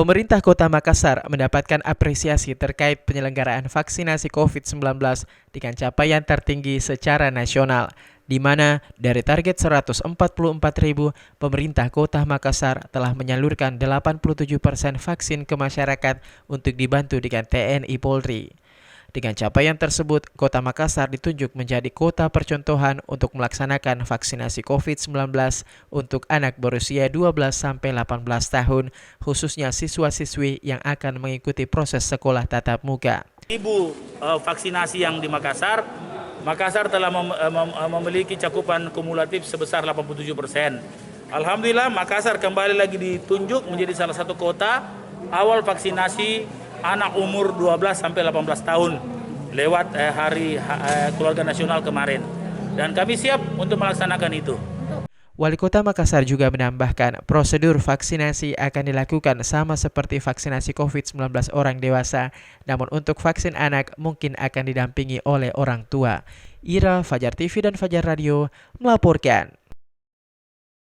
Pemerintah Kota Makassar mendapatkan apresiasi terkait penyelenggaraan vaksinasi COVID-19 dengan capaian tertinggi secara nasional, di mana dari target 144.000, pemerintah Kota Makassar telah menyalurkan 87% vaksin ke masyarakat untuk dibantu dengan TNI Polri. Dengan capaian tersebut, Kota Makassar ditunjuk menjadi kota percontohan untuk melaksanakan vaksinasi COVID-19 untuk anak berusia 12-18 tahun, khususnya siswa-siswi yang akan mengikuti proses sekolah tatap muka. Vaksinasi yang di Makassar telah memiliki cakupan kumulatif sebesar 87%. Alhamdulillah, Makassar kembali lagi ditunjuk menjadi salah satu kota awal vaksinasi anak umur 12-18 tahun lewat Hari Keluarga Nasional kemarin. Dan kami siap untuk melaksanakan itu. Wali Kota Makassar juga menambahkan prosedur vaksinasi akan dilakukan sama seperti vaksinasi COVID-19 orang dewasa, namun untuk vaksin anak mungkin akan didampingi oleh orang tua. Ira, Fajar TV dan Fajar Radio melaporkan.